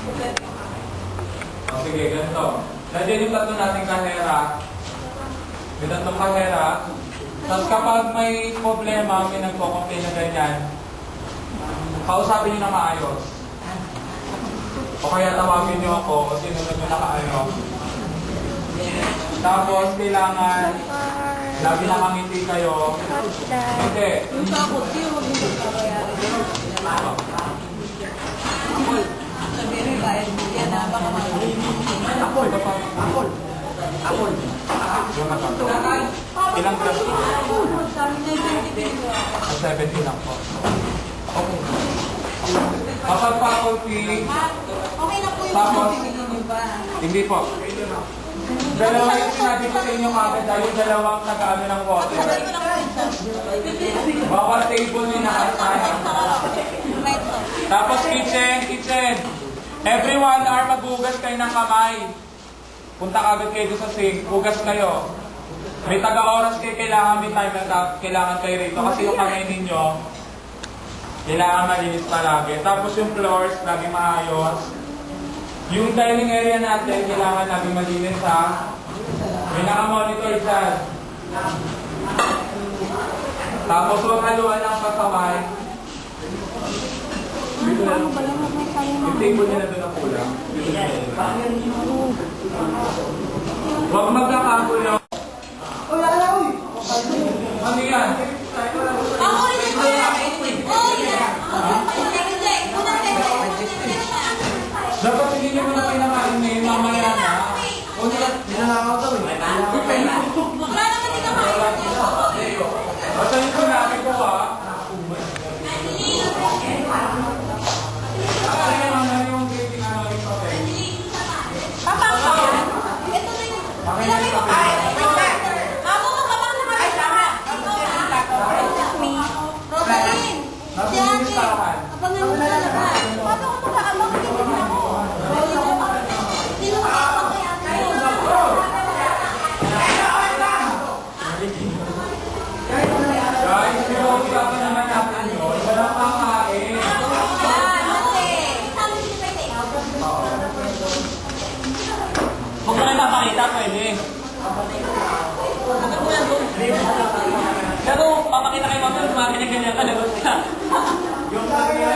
O sige, ganito. Nandiyan yung tatlo nating kahera. May tatlong kahera. Tapos kapag may problema, may nagko-complain na ganyan, kausapin nyo na maayos. O kaya tawagin nyo ako o sinunod nyo nakaayos. Tapos kailangan lagi nakangiti kayo. Hindi. Yung takot yun, huwag mo pagkabayari. Sabihin ba, yan na baka Apol. Apol. Apol. Yung nakato. Ilang class po? 17 lang po. Okay. Kapag faculty, okay na po yung tapos, ba? hindi po. Dalawa yung sinabi ko sa inyo kagad dahil dalawang nag-ano ng water. Bawal table ni nakasaya. Tapos kitchen. Every 1 hour maghugas kayo ng kamay. Punta kagad kayo sa sink, hugas kayo. May taga-oras kayo, kailangan may timer na kailangan kayo rito. Kasi yung kamay ninyo, kailangan malinis palagi. Tapos yung floors, lagi maayos. Yung dining area natin, kailangan lagi malinis ha. May naka-monitor dyan. Tapos huwag haluan ng pasaway. Yung table nila doon ang kulang. Huwag magkakagulo. Ano yan? Dapat hindi nyo muna pinakain na yung mamaya na. O nila, nilalakaw daw eh. Basta yung sinabi ko ha. Kasi naman na yung dating ano yung papel. Papa, ito na yung... Ilagay mo ka. Mamo mo ka bang naman? Ay, tama. Rosalyn. Napili yung sarahan. Abangan mo na naman. Paano ko makakabang tingin ako? Sino makakabang kaya tayo? Guys, pinag-uusapan naman natin yun. Walang kakain. Huwag mo na napakita, pwede. Pero papakita kay mami, kumakinig-ganyan ka, lagot ka.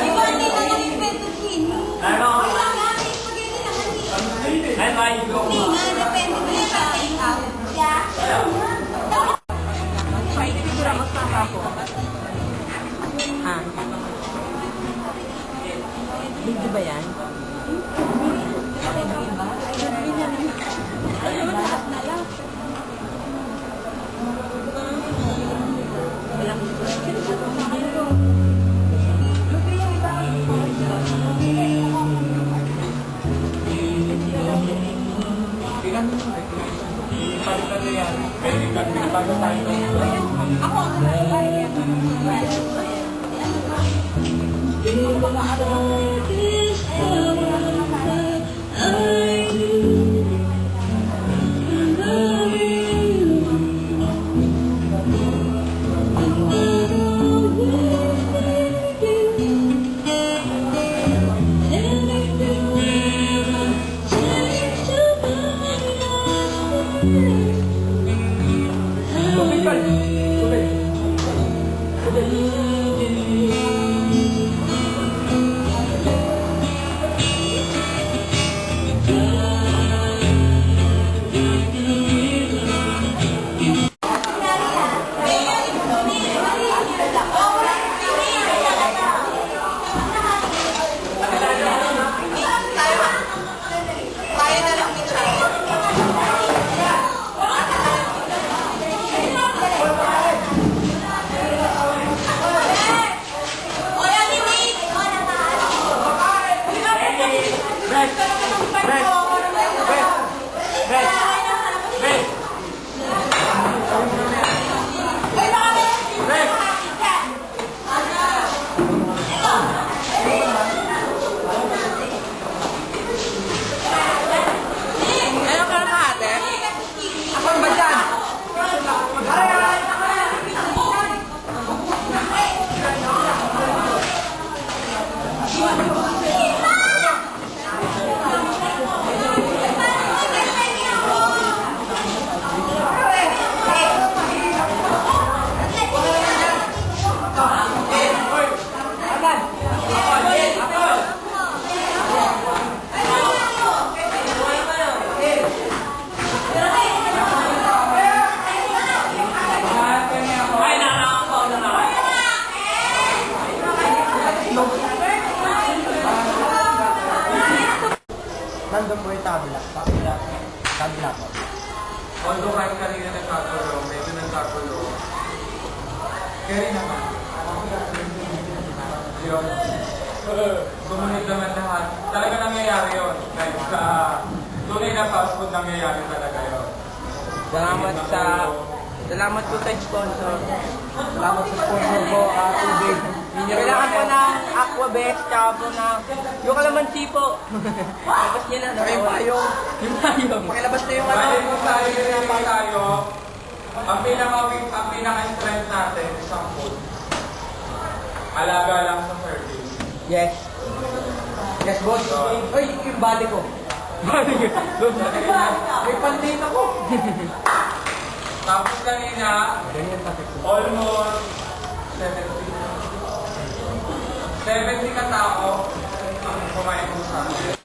Iba, hindi na nag-invento sino. Ano? Wala nga, spaghetti na kasi. Ay, may go. Hindi nga, depende ko yan. Pwede magpapa ko. Video ba yan? Palitan nyo yan. Pwede bago tayo. Ako, Nandun po yung tabla. Tabla po. Although kahit kanina nagkagulo, medyo nagkagulo. Kaya naman. Yun. Sumunod naman lahat. Talaga nangyayari yun. Like, tunay na fast food nangyayari talaga yun. Salamat po sa sponsor. Salamat sa sponsor po, tubig. Kailangan po ng Aquabest, tsaka po na yung kalamansi po. Labas niya na. Yung payong. Yung payong. Pakilabas na yung Bali kung tayo, ang pinaka-strength natin, isang food. Alaga lang sa service. Yes. Yes, boss. Uy, yung body ko. Body ko. May pantin ako. Tapos kanina, almost 70 katao ang kumain ko sa akin.